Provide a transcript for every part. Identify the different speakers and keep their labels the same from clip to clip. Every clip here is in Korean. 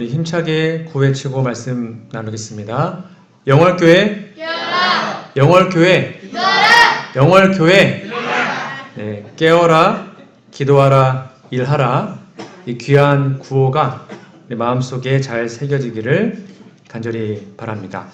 Speaker 1: 우리 힘차게 구회치고 말씀 나누겠습니다. 영월교회, 영월교회, 영월교회. 네, 깨어라, 기도하라, 일하라. 이 귀한 구호가 우리 마음속에 잘 새겨지기를 간절히 바랍니다.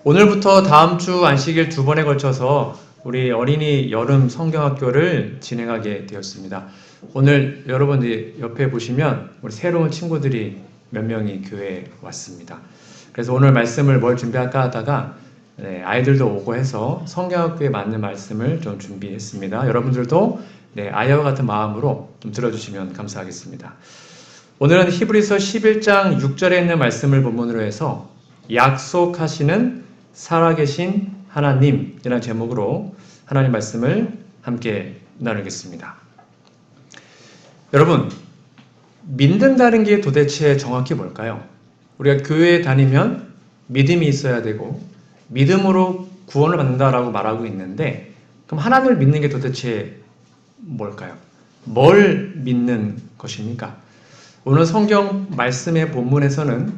Speaker 1: 오늘부터 다음 주 안식일 2번에 걸쳐서 우리 어린이 여름 성경학교를 진행하게 되었습니다. 오늘 여러분들 옆에 보시면 우리 새로운 친구들이 몇 명이 교회에 왔습니다. 그래서 오늘 말씀을 뭘 준비할까 하다가 아이들도 오고 해서 성경학교에 맞는 말씀을 좀 준비했습니다. 여러분들도 아이와 같은 마음으로 좀 들어주시면 감사하겠습니다. 오늘은 히브리서 11장 6절에 있는 말씀을 본문으로 해서 약속하시는 살아계신 하나님이라는 제목으로 하나님 말씀을 함께 나누겠습니다. 여러분, 믿는다는 게 도대체 정확히 뭘까요? 우리가 교회에 다니면 믿음이 있어야 되고 믿음으로 구원을 받는다라고 말하고 있는데, 그럼 하나님을 믿는 게 도대체 뭘까요? 뭘 믿는 것입니까? 오늘 성경 말씀의 본문에서는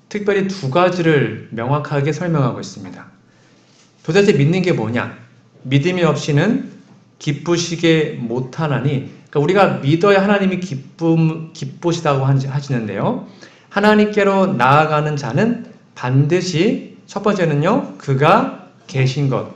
Speaker 1: 특별히 두 가지를 명확하게 설명하고 있습니다. 도대체 믿는 게 뭐냐? 믿음이 없이는 기쁘시게 못하나니, 그러니까 우리가 믿어야 하나님이 기쁘시다고 하시는데요. 하나님께로 나아가는 자는 반드시 첫 번째는요, 그가 계신 것.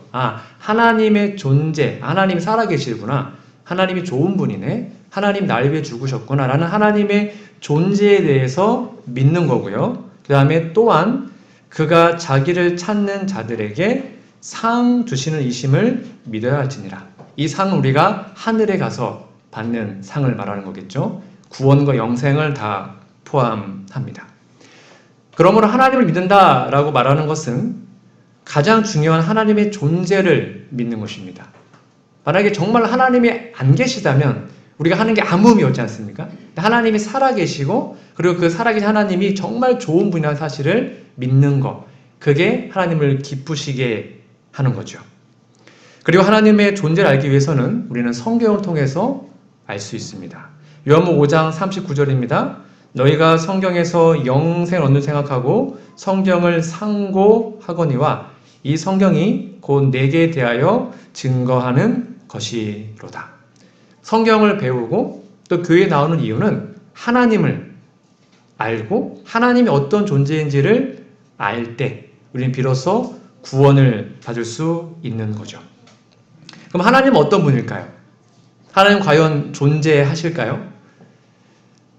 Speaker 1: 하나님의 존재, 하나님이 살아계시구나. 하나님이 좋은 분이네. 하나님 날 위해 죽으셨구나. 라는 하나님의 존재에 대해서 믿는 거고요. 그 다음에 또한 그가 자기를 찾는 자들에게 상 주시는 이심을 믿어야 할지니라. 이 상은 우리가 하늘에 가서 받는 상을 말하는 거겠죠. 구원과 영생을 다 포함합니다. 그러므로 하나님을 믿는다라고 말하는 것은 가장 중요한 하나님의 존재를 믿는 것입니다. 만약에 정말 하나님이 안 계시다면 우리가 하는 게 아무 의미 없지 않습니까? 하나님이 살아계시고 그리고 그 살아계신 하나님이 정말 좋은 분이라는 사실을 믿는 것, 그게 하나님을 기쁘시게 하는 거죠. 그리고 하나님의 존재를 알기 위해서는 우리는 성경을 통해서 알 수 있습니다. 요한복음 5장 39절입니다. 너희가 성경에서 영생을 얻는 생각하고 성경을 상고하거니와 이 성경이 곧 내게 대하여 증거하는 것이로다. 성경을 배우고 또 교회에 나오는 이유는 하나님을 알고 하나님이 어떤 존재인지를 알 때 우리는 비로소 구원을 받을 수 있는 거죠. 그럼 하나님은 어떤 분일까요? 하나님 과연 존재하실까요?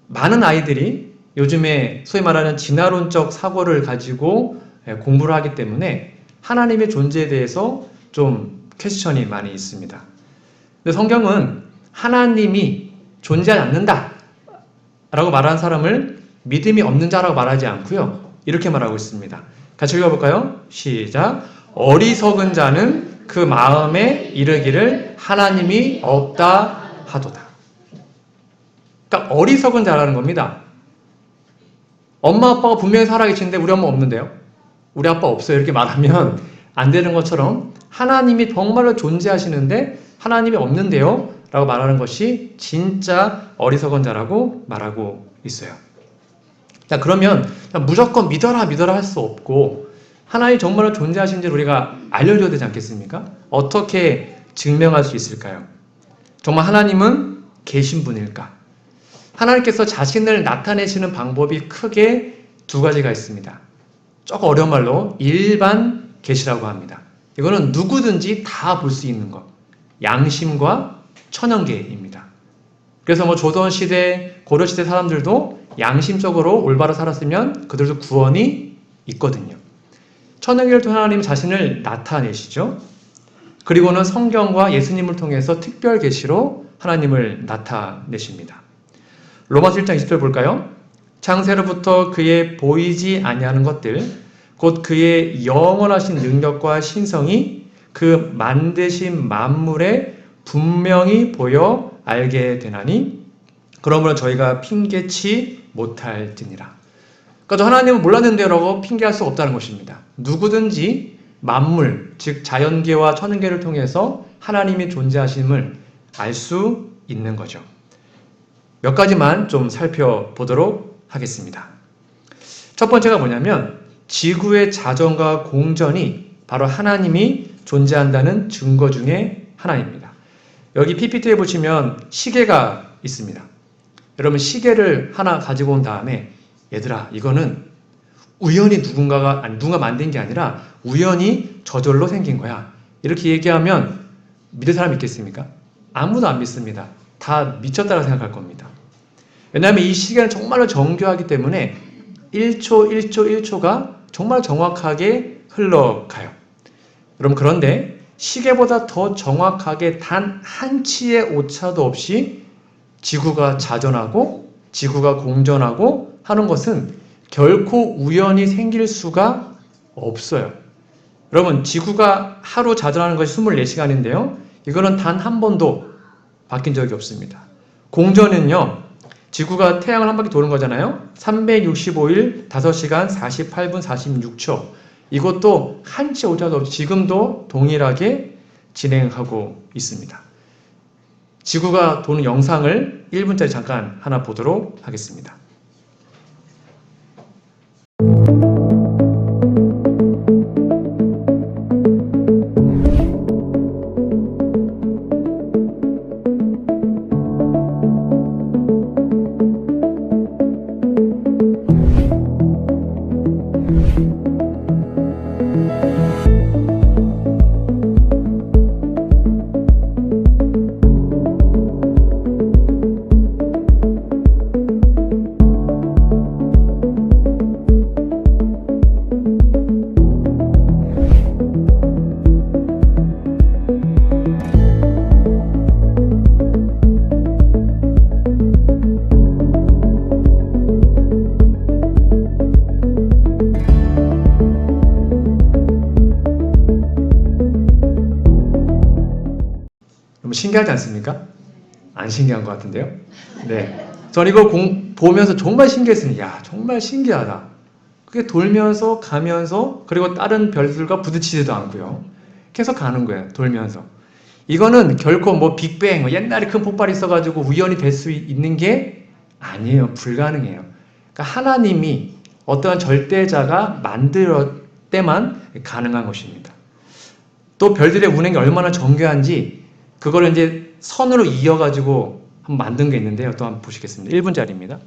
Speaker 1: 많은 아이들이 요즘에 소위 말하는 진화론적 사고를 가지고 공부를 하기 때문에 하나님의 존재에 대해서 좀 퀘스천이 많이 있습니다. 근데 성경은 하나님이 존재하지 않는다 라고 말하는 사람을 믿음이 없는 자라고 말하지 않고요. 이렇게 말하고 있습니다. 같이 읽어볼까요? 시작. 어리석은 자는 그 마음에 이르기를 하나님이 없다 하도다. 그러니까 어리석은 자라는 겁니다. 엄마 아빠가 분명히 살아계시는데 우리 엄마 없는데요? 우리 아빠 없어요. 이렇게 말하면 안 되는 것처럼 하나님이 정말로 존재하시는데 하나님이 없는데요? 라고 말하는 것이 진짜 어리석은 자라고 말하고 있어요. 자, 그러면 무조건 믿어라 할 수 없고 하나님이 정말로 존재하신지를 우리가 알려줘야 되지 않겠습니까? 어떻게 증명할 수 있을까요? 정말 하나님은 계신 분일까? 하나님께서 자신을 나타내시는 방법이 크게 두 가지가 있습니다. 조금 어려운 말로 일반 계시라고 합니다. 이거는 누구든지 다 볼 수 있는 것. 양심과 천연계입니다. 그래서 조선시대, 고려시대 사람들도 양심적으로 올바로 살았으면 그들도 구원이 있거든요. 천연계를 통해 하나님 자신을 나타내시죠. 그리고는 성경과 예수님을 통해서 특별 계시로 하나님을 나타내십니다. 로마서 1장 20절 볼까요? 창세로부터 그의 보이지 아니하는 것들 곧 그의 영원하신 능력과 신성이 그 만드신 만물에 분명히 보여 알게 되나니 그러므로 저희가 핑계치 못할지니라. 그러니까 하나님은 몰랐는데요 라고 핑계할 수 없다는 것입니다. 누구든지 만물, 즉 자연계와 천연계를 통해서 하나님의 존재하심을 알 수 있는 거죠. 몇 가지만 좀 살펴보도록 하겠습니다. 첫 번째가 뭐냐면 지구의 자전과 공전이 바로 하나님이 존재한다는 증거 중에 하나입니다. 여기 PPT에 보시면 시계가 있습니다. 여러분 시계를 하나 가지고 온 다음에 얘들아 이거는 우연히 누군가 만든 게 아니라 우연히 저절로 생긴 거야. 이렇게 얘기하면 믿을 사람 있겠습니까? 아무도 안 믿습니다. 다 미쳤다고 생각할 겁니다. 왜냐하면 이 시계는 정말로 정교하기 때문에 1초, 1초, 1초가 정말 정확하게 흘러가요. 여러분 그런데 시계보다 더 정확하게 단 한 치의 오차도 없이 지구가 자전하고 지구가 공전하고 하는 것은 결코 우연히 생길 수가 없어요. 여러분 지구가 하루 자전하는 것이 24시간인데요. 이거는 단 한 번도 바뀐 적이 없습니다. 공전은요. 지구가 태양을 한 바퀴 도는 거잖아요. 365일 5시간 48분 46초. 이것도 한치 오차도 없이 지금도 동일하게 진행하고 있습니다. 지구가 도는 영상을 1분짜리 잠깐 하나 보도록 하겠습니다. 신기하지 않습니까? 안 신기한 것 같은데요? 네. 전 이거 보면서 정말 신기했습니다. 야, 정말 신기하다. 그게 돌면서 가면서 그리고 다른 별들과 부딪히지도 않고요. 계속 가는 거예요. 돌면서. 이거는 결코 뭐 빅뱅, 옛날에 큰 폭발이 있어가지고 우연히 될 수 있는 게 아니에요. 불가능해요. 그러니까 하나님이 어떠한 절대자가 만들 때만 가능한 것입니다. 또 별들의 운행이 얼마나 정교한지 그걸 이제 선으로 이어가지고 한번 만든 게 있는데요. 또 한번 보시겠습니다. 1분짜리입니다.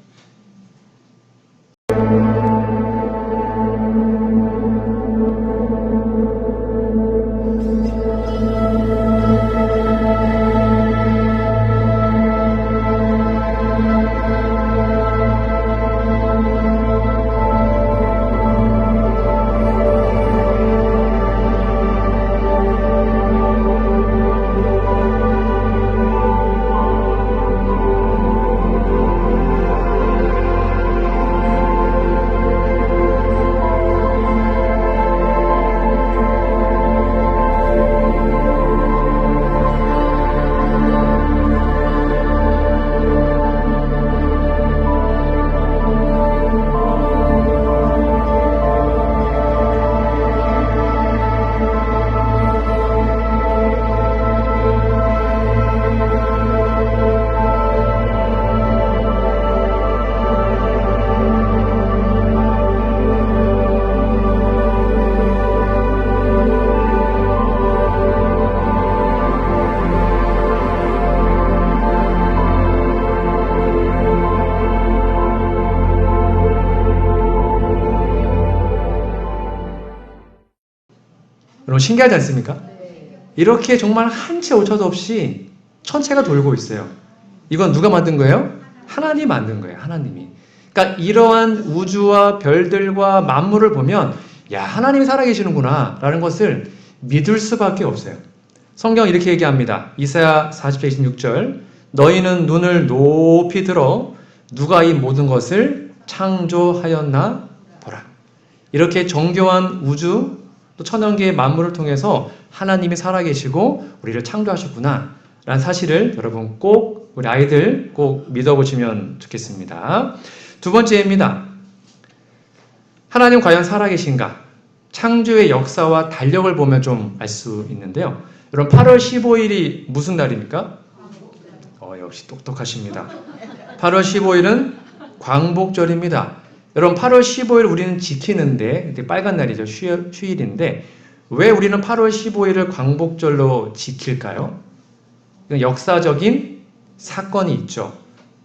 Speaker 1: 여러분 신기하지 않습니까? 이렇게 정말 한치 오차도 없이 천체가 돌고 있어요. 이건 누가 만든 거예요? 하나님이 만든 거예요. 하나님이. 그러니까 이러한 우주와 별들과 만물을 보면 야 하나님이 살아계시는구나 라는 것을 믿을 수밖에 없어요. 성경 이렇게 얘기합니다. 이사야 40장 26절 너희는 눈을 높이 들어 누가 이 모든 것을 창조하였나 보라. 이렇게 정교한 우주 또 천연계의 만물을 통해서 하나님이 살아계시고 우리를 창조하셨구나 라는 사실을 여러분 꼭 우리 아이들 꼭 믿어보시면 좋겠습니다. 두 번째입니다. 하나님 과연 살아계신가? 창조의 역사와 달력을 보면 좀 알 수 있는데요. 여러분 8월 15일이 무슨 날입니까? 역시 똑똑하십니다. 8월 15일은 광복절입니다. 여러분 8월 15일 우리는 지키는데 빨간 날이죠. 휴일인데 왜 우리는 8월 15일을 광복절로 지킬까요? 역사적인 사건이 있죠.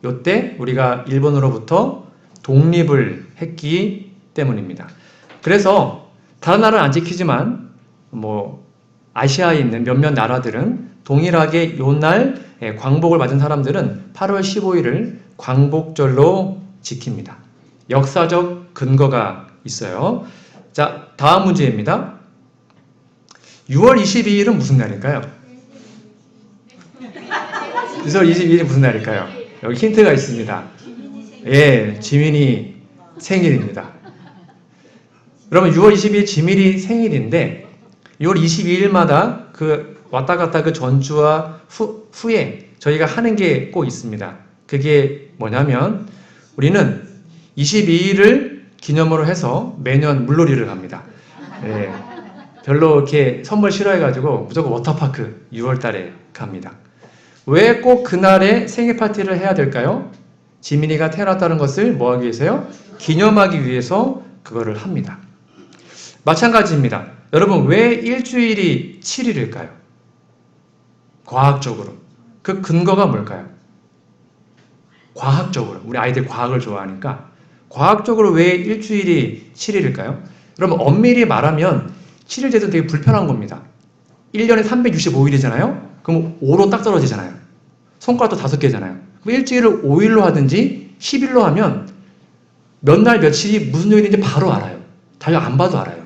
Speaker 1: 이때 우리가 일본으로부터 독립을 했기 때문입니다. 그래서 다른 나라는 안 지키지만 아시아에 있는 몇몇 나라들은 동일하게 요날 광복을 맞은 사람들은 8월 15일을 광복절로 지킵니다. 역사적 근거가 있어요. 자, 다음 문제입니다. 6월 22일은 무슨 날일까요? 6월 22일이 무슨 날일까요? 여기 힌트가 있습니다. 예, 지민이 생일입니다. 그러면 6월 22일 지민이 생일인데 6월 22일마다 그 왔다 갔다 그 전주와 후에 저희가 하는 게 꼭 있습니다. 그게 뭐냐면 우리는 22일을 기념으로 해서 매년 물놀이를 갑니다. 예, 별로 이렇게 선물 싫어해가지고 무조건 워터파크 6월 달에 갑니다. 왜 꼭 그날에 생일 파티를 해야 될까요? 지민이가 태어났다는 것을 뭐 하기 위해서요? 기념하기 위해서 그거를 합니다. 마찬가지입니다. 여러분 왜 일주일이 7일일까요? 과학적으로. 그 근거가 뭘까요? 과학적으로. 우리 아이들 과학을 좋아하니까 과학적으로 왜 일주일이 7일일까요? 여러분 엄밀히 말하면 7일 제도 되게 불편한 겁니다. 1년에 365일이잖아요? 그럼 5로 딱 떨어지잖아요. 손가락도 5개잖아요. 그럼 일주일을 5일로 하든지 10일로 하면 몇 날 며칠이 무슨 요일인지 바로 알아요. 달력 안 봐도 알아요.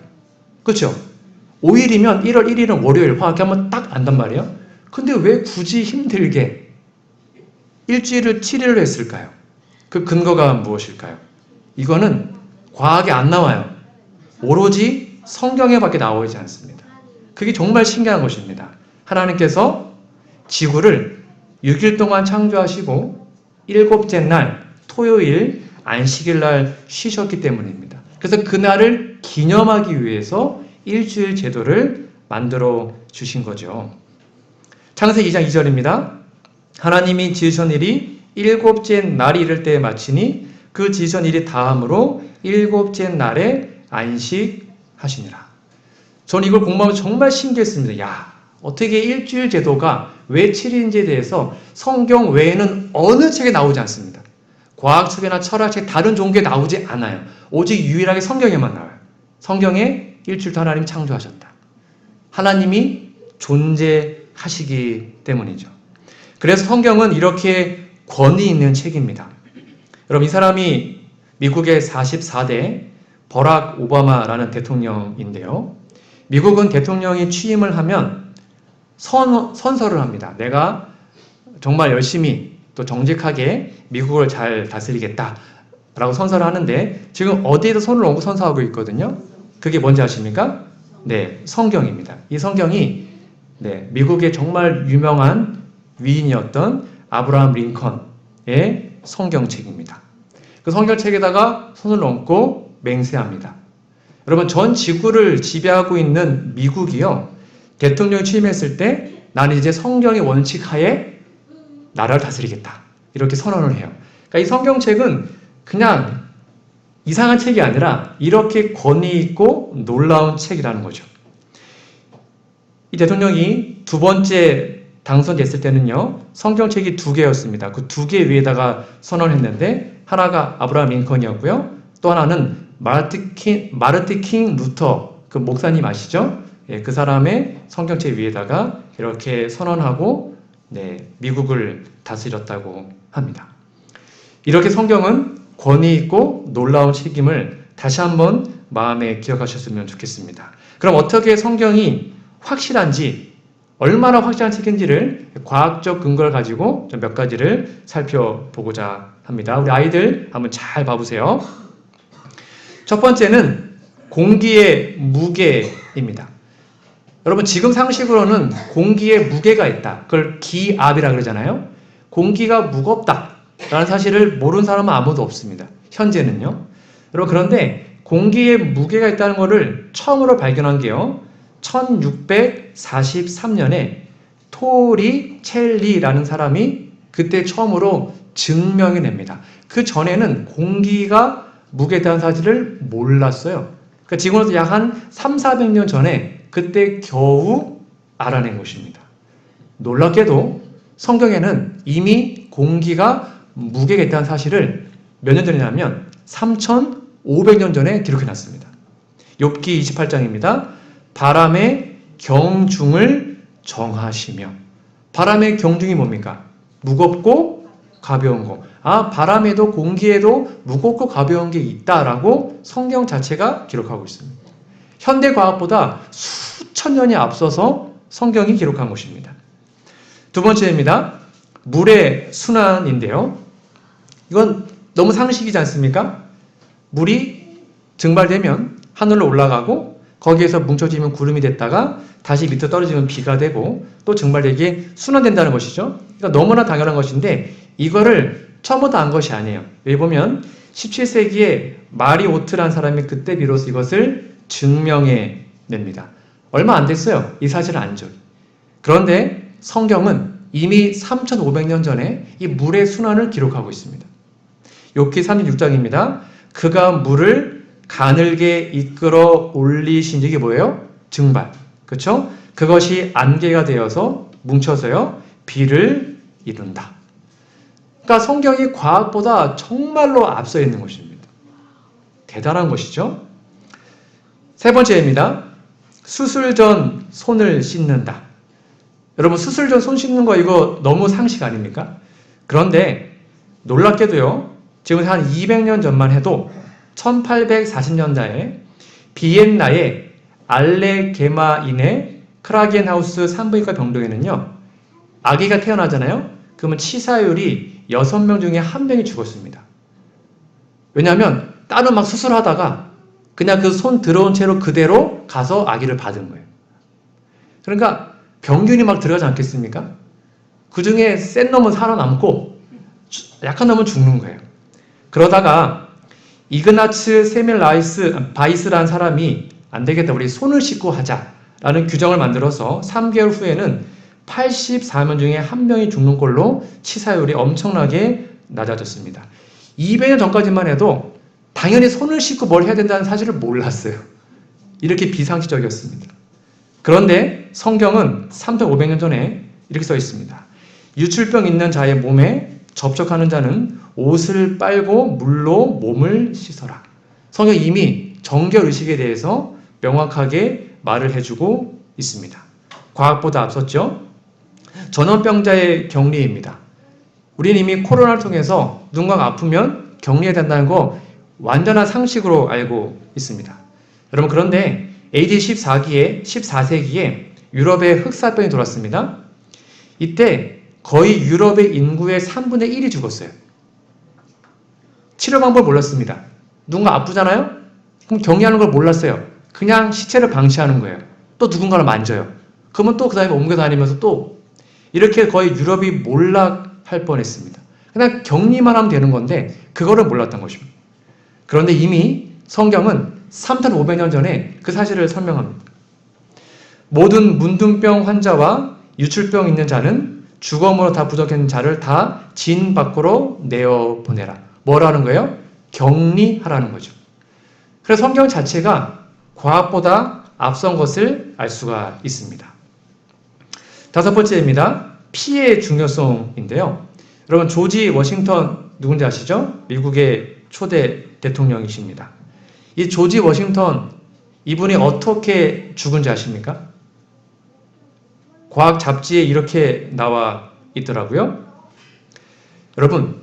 Speaker 1: 그렇죠? 5일이면 1월 1일은 월요일 화학기 하면 딱 안단 말이에요. 근데 왜 굳이 힘들게 일주일을 7일로 했을까요? 그 근거가 무엇일까요? 이거는 과학에 안 나와요. 오로지 성경에밖에 나오지 않습니다. 그게 정말 신기한 것입니다. 하나님께서 지구를 6일 동안 창조하시고 7째 날 토요일 안식일 날 쉬셨기 때문입니다. 그래서 그날을 기념하기 위해서 일주일 제도를 만들어 주신 거죠. 창세기 2장 2절입니다. 하나님이 지으신 일이 7째 날이 이를 때에 마치니 그 지으신 일이 다음으로 7째 날에 안식하시니라. 저는 이걸 공부하면서 정말 신기했습니다. 야, 어떻게 일주일 제도가 왜 7일인지에 대해서 성경 외에는 어느 책에 나오지 않습니다. 과학책이나 철학책 다른 종교에 나오지 않아요. 오직 유일하게 성경에만 나와요. 성경에 일주일도 하나님 창조하셨다. 하나님이 존재하시기 때문이죠. 그래서 성경은 이렇게 권위 있는 책입니다. 여러분 이 사람이 미국의 44대 버락 오바마라는 대통령인데요. 미국은 대통령이 취임을 하면 선서를 합니다. 내가 정말 열심히 또 정직하게 미국을 잘 다스리겠다라고 선서를 하는데 지금 어디에도 손을 얹고 선서하고 있거든요. 그게 뭔지 아십니까? 네, 성경입니다. 이 성경이 미국의 정말 유명한 위인이었던 아브라함 링컨의 성경책입니다. 그 성경책에다가 손을 얹고 맹세합니다. 여러분 전 지구를 지배하고 있는 미국이요. 대통령이 취임했을 때 나는 이제 성경의 원칙 하에 나라를 다스리겠다. 이렇게 선언을 해요. 그러니까 이 성경책은 그냥 이상한 책이 아니라 이렇게 권위 있고 놀라운 책이라는 거죠. 이 대통령이 두 번째 당선됐을 때는요. 성경책이 2개였습니다. 그 2개 위에다가 선언했는데 하나가 아브라함 링컨이었고요. 또 하나는 마르틴 킹 루터 그 목사님 아시죠? 예, 그 사람의 성경책 위에다가 이렇게 선언하고 미국을 다스렸다고 합니다. 이렇게 성경은 권위 있고 놀라운 책임을 다시 한번 마음에 기억하셨으면 좋겠습니다. 그럼 어떻게 성경이 확실한지 얼마나 확실한 책인지를 과학적 근거를 가지고 좀 몇 가지를 살펴보고자 합니다. 우리 아이들 한번 잘 봐보세요. 첫 번째는 공기의 무게입니다. 여러분 지금 상식으로는 공기에 무게가 있다. 그걸 기압이라 그러잖아요. 공기가 무겁다라는 사실을 모르는 사람은 아무도 없습니다. 현재는요. 여러분 그런데 공기에 무게가 있다는 것을 처음으로 발견한 게요. 1643년에 토리첼리라는 사람이 그때 처음으로 증명해냅니다. 그 전에는 공기가 무게에 대한 사실을 몰랐어요. 그러니까 지금으로부터 약 한 300~400년 전에 그때 겨우 알아낸 것입니다. 놀랍게도 성경에는 이미 공기가 무게에 대한 사실을 몇 년 전이냐면 3500년 전에 기록해놨습니다. 욥기 28장입니다. 바람의 경중을 정하시며. 바람의 경중이 뭡니까? 무겁고 가벼운 거. 바람에도 공기에도 무겁고 가벼운 게 있다라고 성경 자체가 기록하고 있습니다. 현대 과학보다 수천 년이 앞서서 성경이 기록한 것입니다. 두 번째입니다. 물의 순환인데요. 이건 너무 상식이지 않습니까? 물이 증발되면 하늘로 올라가고 거기에서 뭉쳐지면 구름이 됐다가 다시 밑으로 떨어지면 비가 되고 또 증발되기에 순환된다는 것이죠. 그러니까 너무나 당연한 것인데 이거를 처음부터 안 것이 아니에요. 여기 보면 17세기에 마리오트라는 사람이 그때 비로소 이것을 증명해 냅니다. 얼마 안 됐어요. 이 사실을 안 줘. 그런데 성경은 이미 3500년 전에 이 물의 순환을 기록하고 있습니다. 욥기 36장입니다. 그가 물을 가늘게 이끌어 올리신 이게 뭐예요? 증발. 그렇죠? 그것이 안개가 되어서 뭉쳐서요. 비를 이룬다. 그러니까 성경이 과학보다 정말로 앞서 있는 것입니다. 대단한 것이죠. 세 번째입니다. 수술 전 손을 씻는다. 여러분 수술 전 손 씻는 거 이거 너무 상식 아닙니까? 그런데 놀랍게도요. 지금 한 200년 전만 해도 1840년대에 비엔나의 알레게마인의 크라겐하우스 산부인과 병동에는요. 아기가 태어나잖아요. 그러면 치사율이 6명 중에 1명이 죽었습니다. 왜냐하면 따로 막 수술하다가 그냥 그 손 들어온 채로 그대로 가서 아기를 받은 거예요. 그러니까 병균이 막 들어가지 않겠습니까? 그 중에 센 놈은 살아남고 약한 놈은 죽는 거예요. 그러다가 이그나츠 세밀라이스 바이스라는 사람이 안 되겠다. 우리 손을 씻고 하자라는 규정을 만들어서 3개월 후에는 84명 중에 1명이 죽는 걸로 치사율이 엄청나게 낮아졌습니다. 200년 전까지만 해도 당연히 손을 씻고 뭘 해야 된다는 사실을 몰랐어요. 이렇게 비상식적이었습니다. 그런데 성경은 3500년 전에 이렇게 써 있습니다. 유출병 있는 자의 몸에 접촉하는 자는 옷을 빨고 물로 몸을 씻어라. 성경이 이미 정결의식에 대해서 명확하게 말을 해주고 있습니다. 과학보다 앞섰죠. 전염병자의 격리입니다. 우리는 이미 코로나를 통해서 누군가가 아프면 격리해야 된다는 거 완전한 상식으로 알고 있습니다. 여러분 그런데 AD 14세기에 유럽에 흑사병이 돌았습니다. 이때 거의 유럽의 인구의 3분의 1이 죽었어요. 치료 방법을 몰랐습니다. 누군가 아프잖아요? 그럼 격리하는 걸 몰랐어요. 그냥 시체를 방치하는 거예요. 또 누군가를 만져요. 그러면 또 그 다음에 옮겨 다니면서 또 이렇게 거의 유럽이 몰락할 뻔했습니다. 그냥 격리만 하면 되는 건데 그거를 몰랐던 것입니다. 그런데 이미 성경은 3500년 전에 그 사실을 설명합니다. 모든 문둥병 환자와 유출병 있는 자는 주검으로 다 부족한 자를 다 진 밖으로 내어보내라. 뭐라는 거예요? 격리하라는 거죠. 그래서 성경 자체가 과학보다 앞선 것을 알 수가 있습니다. 다섯 번째입니다. 피의 중요성인데요. 여러분 조지 워싱턴 누군지 아시죠? 미국의 초대 대통령이십니다. 이 조지 워싱턴 이분이 어떻게 죽은지 아십니까? 과학 잡지에 이렇게 나와 있더라고요. 여러분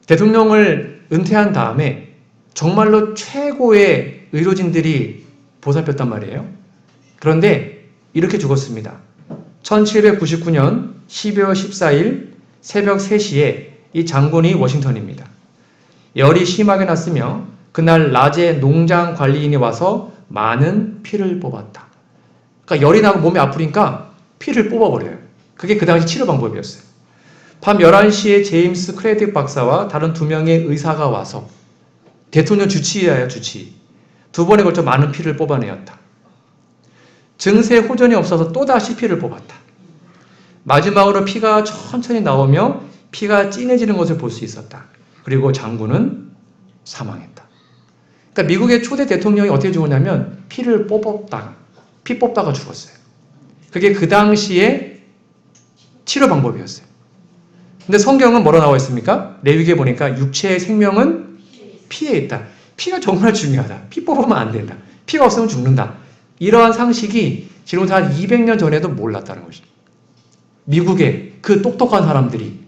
Speaker 1: 대통령을 은퇴한 다음에 정말로 최고의 의료진들이 보살폈단 말이에요. 그런데 이렇게 죽었습니다. 1799년 12월 14일 새벽 3시에 이 장군이 워싱턴입니다. 열이 심하게 났으며 그날 낮에 농장 관리인이 와서 많은 피를 뽑았다. 그러니까 열이 나고 몸이 아프니까 피를 뽑아버려요. 그게 그 당시 치료 방법이었어요. 밤 11시에 제임스 크레딕 박사와 다른 2명의 의사가 와서 대통령 주치의예요, 주치의. 2번에 걸쳐 많은 피를 뽑아내었다. 증세 호전이 없어서 또다시 피를 뽑았다. 마지막으로 피가 천천히 나오며 피가 진해지는 것을 볼 수 있었다. 그리고 장군은 사망했다. 그러니까 미국의 초대 대통령이 어떻게 죽었냐면 피 뽑다가 죽었어요. 그게 그 당시에 치료 방법이었어요. 근데 성경은 뭐라 나와 있습니까? 레위기에 보니까 육체의 생명은 피에 있다. 피가 정말 중요하다. 피 뽑으면 안 된다. 피가 없으면 죽는다. 이러한 상식이 지금부터 한 200년 전에도 몰랐다는 것이죠. 미국의 그 똑똑한 사람들이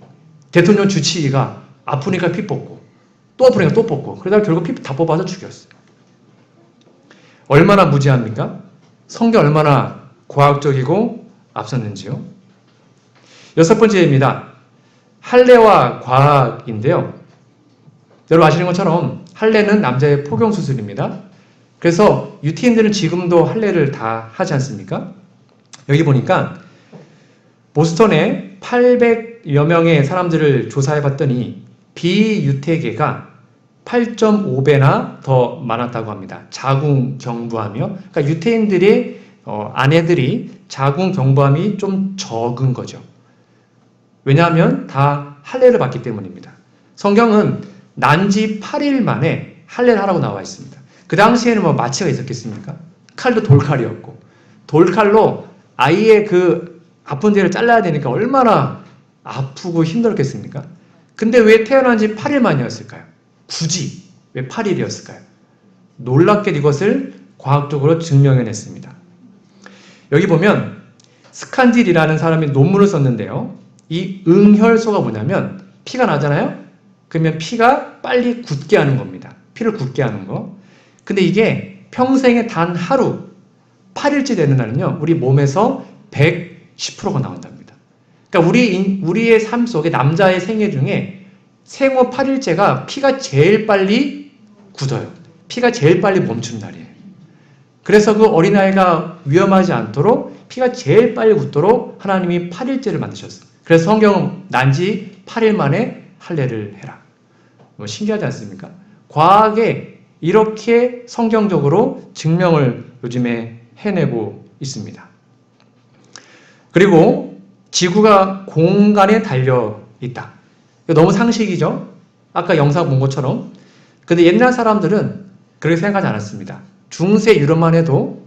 Speaker 1: 대통령 주치의가 아프니까 피 뽑고 또 아프니까 또 뽑고 그러다가 결국 피 다 뽑아서 죽였어요. 얼마나 무지합니까? 성경 얼마나 과학적이고 앞섰는지요. 6번째입니다. 할례와 과학인데요. 여러분 아시는 것처럼 할례는 남자의 포경수술입니다. 그래서 유태인들은 지금도 할례를 다 하지 않습니까? 여기 보니까 보스턴에 800여 명의 사람들을 조사해 봤더니 비유태계가 8.5배나 더 많았다고 합니다. 자궁경부암이요. 그러니까 유태인들의 아내들이 자궁경부암이 좀 적은 거죠. 왜냐하면 다 할례를 받기 때문입니다. 성경은 난지 8일 만에 할례를 하라고 나와 있습니다. 그 당시에는 뭐 마취가 있었겠습니까? 칼도 돌칼이었고 돌칼로 아이의 그 아픈 데를 잘라야 되니까 얼마나 아프고 힘들었겠습니까? 근데 왜 태어난 지 8일 만이었을까요? 굳이 왜 8일이었을까요? 놀랍게 이것을 과학적으로 증명해냈습니다. 여기 보면 스칸딜이라는 사람이 논문을 썼는데요. 이 응혈소가 뭐냐면 피가 나잖아요? 그러면 피가 빨리 굳게 하는 겁니다. 피를 굳게 하는 거. 근데 이게 평생에 단 하루 8일째 되는 날은요. 우리 몸에서 110%가 나온답니다. 그러니까 우리의 삶 속에 남자의 생애 중에 생후 8일째가 피가 제일 빨리 굳어요. 피가 제일 빨리 멈춘 날이에요. 그래서 그 어린아이가 위험하지 않도록 피가 제일 빨리 굳도록 하나님이 8일째를 만드셨어요. 그래서 성경은 난지 8일 만에 할례를 해라. 뭐 신기하지 않습니까? 과학에 이렇게 성경적으로 증명을 요즘에 해내고 있습니다. 그리고 지구가 공간에 달려 있다. 이거 너무 상식이죠? 아까 영상 본 것처럼. 근데 옛날 사람들은 그렇게 생각하지 않았습니다. 중세 유럽만 해도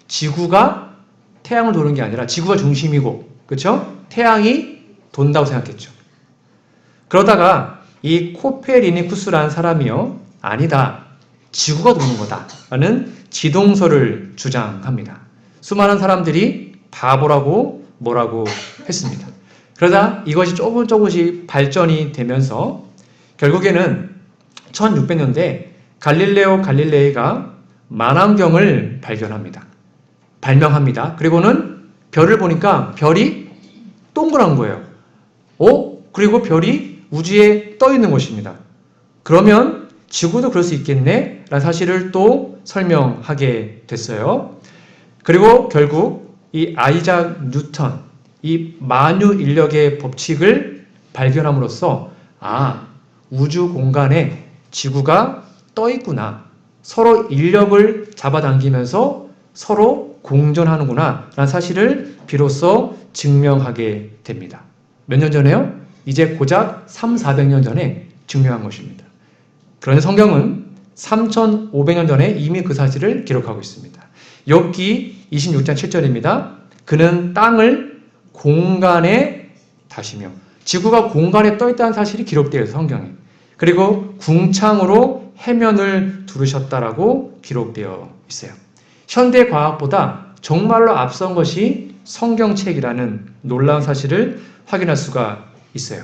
Speaker 1: 지구가 태양을 도는 게 아니라 지구가 중심이고, 그렇죠? 태양이 돈다고 생각했죠. 그러다가 이 코페르니쿠스라는 사람이요, 아니다. 지구가 도는 거다. 라는 지동설을 주장합니다. 수많은 사람들이 바보라고 뭐라고 했습니다. 그러다 이것이 조금씩 발전이 되면서 결국에는 1600년대 갈릴레오 갈릴레이가 만왕경을 발명합니다. 그리고는 별을 보니까 별이 동그란 거예요. 그리고 별이 우주에 떠 있는 것입니다. 그러면 지구도 그럴 수 있겠네? 라는 사실을 또 설명하게 됐어요. 그리고 결국 이 아이작 뉴턴, 이 만유 인력의 법칙을 발견함으로써 우주 공간에 지구가 떠 있구나. 서로 인력을 잡아당기면서 서로 공존하는구나. 라는 사실을 비로소 증명하게 됩니다. 몇 년 전에요? 이제 고작 300~400년 전에 증명한 것입니다. 그런데 성경은 3500년 전에 이미 그 사실을 기록하고 있습니다. 욥기 26장 7절입니다. 그는 땅을 공간에 다시며 지구가 공간에 떠 있다는 사실이 기록되어 있어요. 성경에. 그리고 궁창으로 해면을 두르셨다라고 기록되어 있어요. 현대 과학보다 정말로 앞선 것이 성경책이라는 놀라운 사실을 확인할 수가 있어요.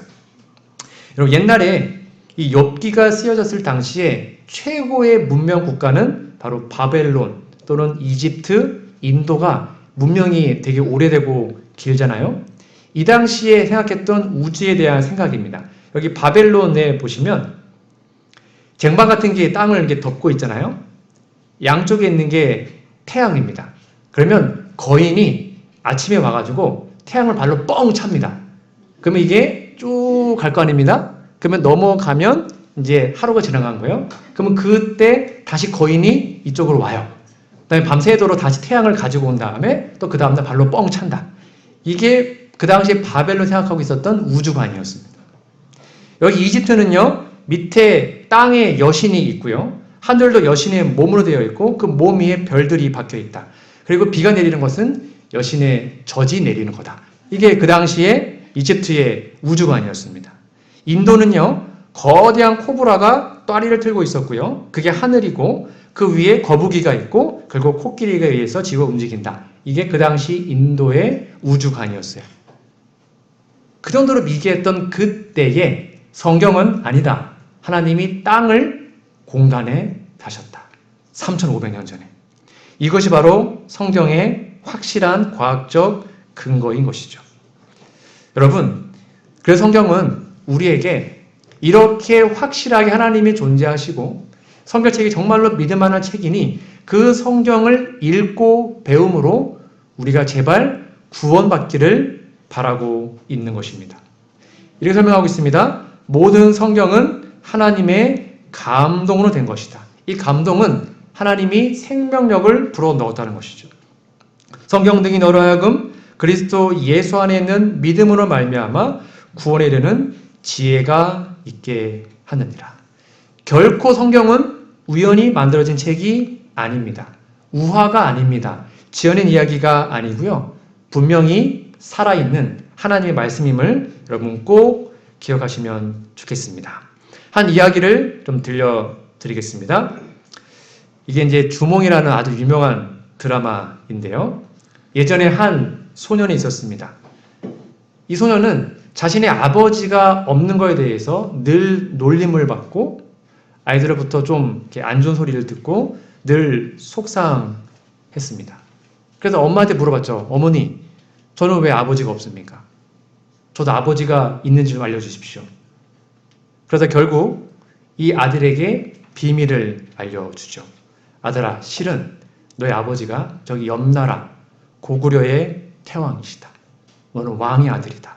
Speaker 1: 여러분 옛날에 이 욥기가 쓰여졌을 당시에 최고의 문명 국가는 바로 바벨론 또는 이집트, 인도가 문명이 되게 오래되고 길잖아요. 이 당시에 생각했던 우주에 대한 생각입니다. 여기 바벨론에 보시면 쟁반 같은 게 땅을 이렇게 덮고 있잖아요. 양쪽에 있는 게 태양입니다. 그러면 거인이 아침에 와가지고 태양을 발로 뻥 찹니다. 그러면 이게 쭉 갈 거 아닙니다. 그러면 넘어가면 이제 하루가 지나간 거예요. 그러면 그때 다시 거인이 이쪽으로 와요. 그 다음에 밤새도록 다시 태양을 가지고 온 다음에 또 그 다음날 발로 뻥 찬다. 이게 그 당시에 바벨론 생각하고 있었던 우주관이었습니다. 여기 이집트는요, 밑에 땅에 여신이 있고요. 하늘도 여신의 몸으로 되어 있고 그 몸 위에 별들이 박혀 있다. 그리고 비가 내리는 것은 여신의 젖이 내리는 거다. 이게 그 당시에 이집트의 우주관이었습니다. 인도는요, 거대한 코브라가 또아리를 틀고 있었고요. 그게 하늘이고 그 위에 거북이가 있고 그리고 코끼리에 의해서 지구가 움직인다. 이게 그 당시 인도의 우주관이었어요. 그 정도로 미개했던 그때에 성경은 아니다. 하나님이 땅을 공간에 다셨다. 3,500년 전에. 이것이 바로 성경의 확실한 과학적 근거인 것이죠. 여러분, 그래서 성경은 우리에게 이렇게 확실하게 하나님이 존재하시고 성경책이 정말로 믿을 만한 책이니 그 성경을 읽고 배움으로 우리가 제발 구원받기를 바라고 있는 것입니다. 이렇게 설명하고 있습니다. 모든 성경은 하나님의 감동으로 된 것이다. 이 감동은 하나님이 생명력을 불어넣었다는 것이죠. 성경 등이 너로 하여금 그리스도 예수 안에 있는 믿음으로 말미암아 구원에 이르는 지혜가 있게 하느니라. 결코 성경은 우연히 만들어진 책이 아닙니다. 우화가 아닙니다. 지어낸 이야기가 아니고요. 분명히 살아있는 하나님의 말씀임을 여러분 꼭 기억하시면 좋겠습니다. 한 이야기를 좀 들려드리겠습니다. 이게 이제 주몽이라는 아주 유명한 드라마인데요. 예전에 한 소년이 있었습니다. 이 소년은 자신의 아버지가 없는 거에 대해서 늘 놀림을 받고 아이들로부터 좀 안 좋은 소리를 듣고 늘 속상했습니다. 그래서 엄마한테 물어봤죠. 어머니, 저는 왜 아버지가 없습니까? 저도 아버지가 있는지 좀 알려주십시오. 그래서 결국 이 아들에게 비밀을 알려주죠. 아들아, 실은 너희 아버지가 저기 옆나라 고구려의 태왕이시다. 너는 왕의 아들이다.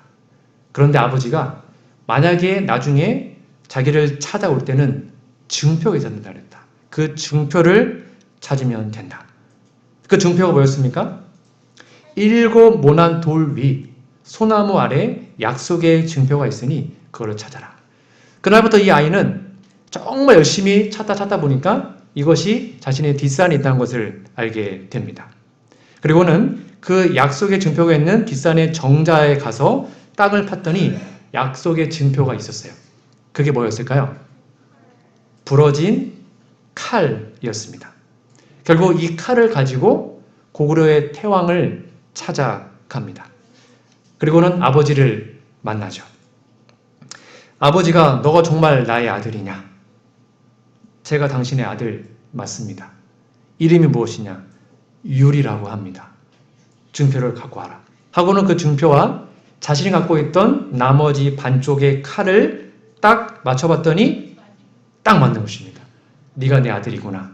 Speaker 1: 그런데 아버지가 만약에 나중에 자기를 찾아올 때는 증표가 있었다 그랬다. 그 증표를 찾으면 된다. 그 증표가 뭐였습니까? 7 모난 돌 위 소나무 아래 약속의 증표가 있으니 그거를 찾아라. 그날부터 이 아이는 정말 열심히 찾다 보니까 이것이 자신의 뒷산에 있다는 것을 알게 됩니다. 그리고는 그 약속의 증표가 있는 뒷산의 정자에 가서 땅을 팠더니 약속의 증표가 있었어요. 그게 뭐였을까요? 부러진 칼이었습니다. 결국 이 칼을 가지고 고구려의 태왕을 찾아갑니다. 그리고는 아버지를 만나죠. 아버지가 너가 정말 나의 아들이냐? 제가 당신의 아들 맞습니다. 이름이 무엇이냐? 율이라고 합니다. 증표를 갖고 와라. 하고는 그 증표와 자신이 갖고 있던 나머지 반쪽의 칼을 딱 맞춰봤더니 딱 맞는 것입니다. 네가 내 아들이구나.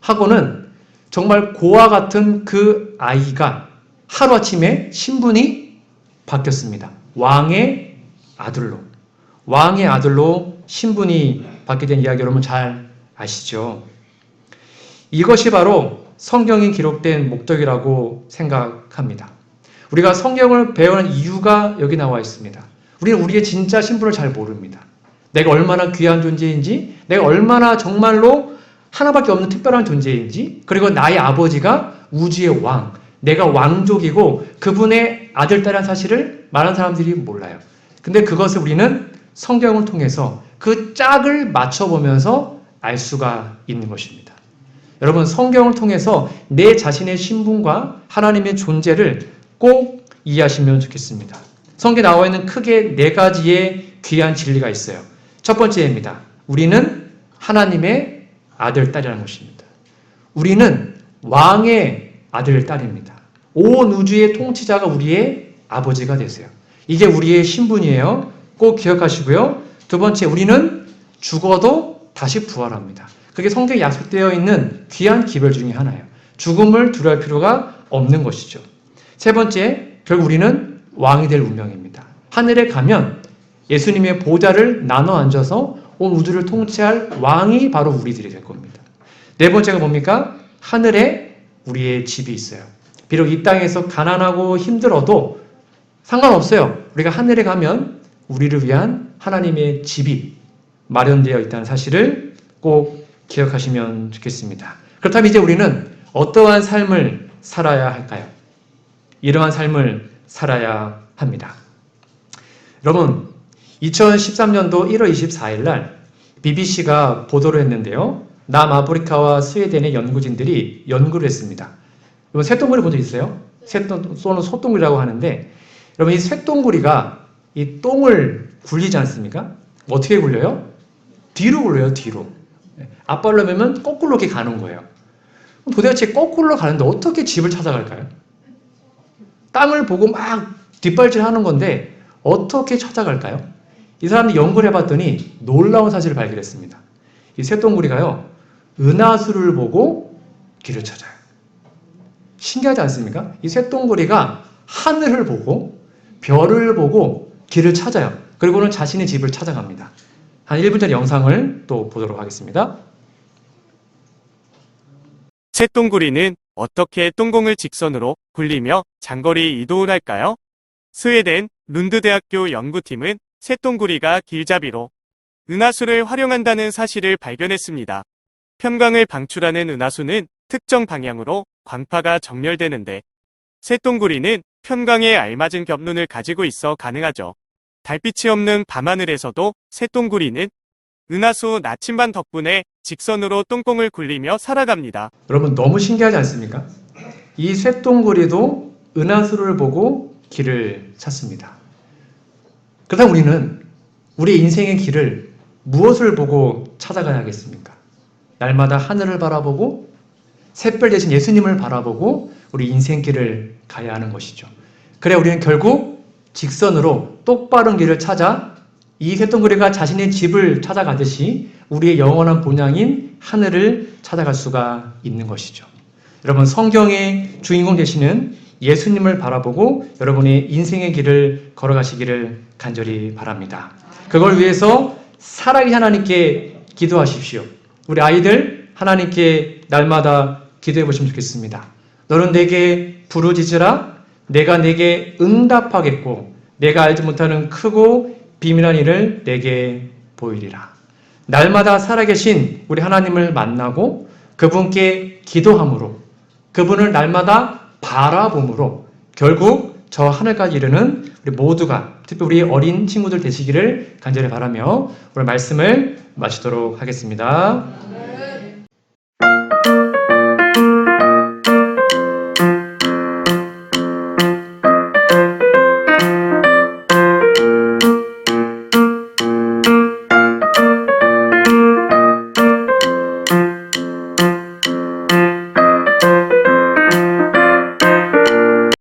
Speaker 1: 하고는 정말 고와 같은 그 아이가 하루아침에 신분이 바뀌었습니다. 왕의 아들로. 왕의 아들로 신분이 바뀌게 된 이야기 여러분 잘 아시죠? 이것이 바로 성경이 기록된 목적이라고 생각합니다. 우리가 성경을 배우는 이유가 여기 나와 있습니다. 우리는 우리의 진짜 신분을 잘 모릅니다. 내가 얼마나 귀한 존재인지, 내가 얼마나 정말로 하나밖에 없는 특별한 존재인지, 그리고 나의 아버지가 우주의 왕, 내가 왕족이고 그분의 아들, 딸이라는 사실을 많은 사람들이 몰라요. 근데 그것을 우리는 성경을 통해서 그 짝을 맞춰보면서 알 수가 있는 것입니다. 여러분, 성경을 통해서 내 자신의 신분과 하나님의 존재를 꼭 이해하시면 좋겠습니다. 성경에 나와 있는 크게 4가지의 귀한 진리가 있어요. 첫 번째입니다. 우리는 하나님의 아들, 딸이라는 것입니다. 우리는 왕의 아들, 딸입니다. 온 우주의 통치자가 우리의 아버지가 되세요. 이게 우리의 신분이에요. 꼭 기억하시고요. 두 번째, 우리는 죽어도 다시 부활합니다. 그게 성경에 약속되어 있는 귀한 기별 중에 하나예요. 죽음을 두려워할 필요가 없는 것이죠. 세 번째, 결국 우리는 왕이 될 운명입니다. 하늘에 가면 예수님의 보좌를 나눠 앉아서 온 우주를 통치할 왕이 바로 우리들이 될 겁니다. 네 번째가 뭡니까? 하늘에 우리의 집이 있어요. 비록 이 땅에서 가난하고 힘들어도 상관없어요. 우리가 하늘에 가면 우리를 위한 하나님의 집이 마련되어 있다는 사실을 꼭 기억하시면 좋겠습니다. 그렇다면 이제 우리는 어떠한 삶을 살아야 할까요? 이러한 삶을 살아야 합니다. 여러분, 2013년도 1월 24일 날 BBC가 보도를 했는데요. 남아프리카와 스웨덴의 연구진들이 연구를 했습니다. 여러분, 쇳덩구리 본 적 있어요? 또는 소똥구리라고 하는데, 여러분, 이 쇳덩구리가 이 똥을 굴리지 않습니까? 어떻게 굴려요? 뒤로 굴려요, 뒤로. 앞발로 매면 거꾸로 이렇게 가는 거예요. 도대체 거꾸로 가는데 어떻게 집을 찾아갈까요? 땅을 보고 막 뒷발질 하는 건데 어떻게 찾아갈까요? 이 사람들이 연구를 해봤더니 놀라운 사실을 발견했습니다. 이 쇳덩구리가요, 은하수를 보고 길을 찾아요. 신기하지 않습니까? 이 쇳덩구리가 하늘을 보고 별을 보고 길을 찾아요. 그리고는 자신의 집을 찾아갑니다. 한 1분 전 영상을 또 보도록 하겠습니다.
Speaker 2: 쇳덩구리는 어떻게 똥공을 직선으로 굴리며 장거리 이동을 할까요? 스웨덴 룬드대학교 연구팀은 쇳덩구리가 길잡이로 은하수를 활용한다는 사실을 발견했습니다. 편광을 방출하는 은하수는 특정 방향으로 광파가 정렬되는데 쇳덩구리는 편광에 알맞은 겹눈을 가지고 있어 가능하죠. 달빛이 없는 밤하늘에서도 쇳덩구리는 은하수 나침반 덕분에 직선으로 똥공을 굴리며 살아갑니다.
Speaker 1: 여러분, 너무 신기하지 않습니까? 이 쇳덩구리도 은하수를 보고 길을 찾습니다. 그렇다면 우리는 우리 인생의 길을 무엇을 보고 찾아가야겠습니까? 날마다 하늘을 바라보고 샛별 대신 예수님을 바라보고 우리 인생길을 가야 하는 것이죠. 그래 우리는 결국 직선으로 똑바른 길을 찾아 이 쇳덩구리가 자신의 집을 찾아가듯이 우리의 영원한 본향인 하늘을 찾아갈 수가 있는 것이죠. 여러분, 성경의 주인공 되시는 예수님을 바라보고 여러분의 인생의 길을 걸어가시기를 간절히 바랍니다. 그걸 위해서 살아계신 하나님께 기도하십시오. 우리 아이들 하나님께 날마다 기도해 보시면 좋겠습니다. 너는 내게 부르짖으라. 내가 내게 응답하겠고 내가 알지 못하는 크고 비밀한 일을 내게 보이리라. 날마다 살아계신 우리 하나님을 만나고 그분께 기도함으로 그분을 날마다 바라봄으로 결국 저 하늘까지 이르는 우리 모두가 특히 우리 어린 친구들 되시기를 간절히 바라며 오늘 말씀을 마치도록 하겠습니다.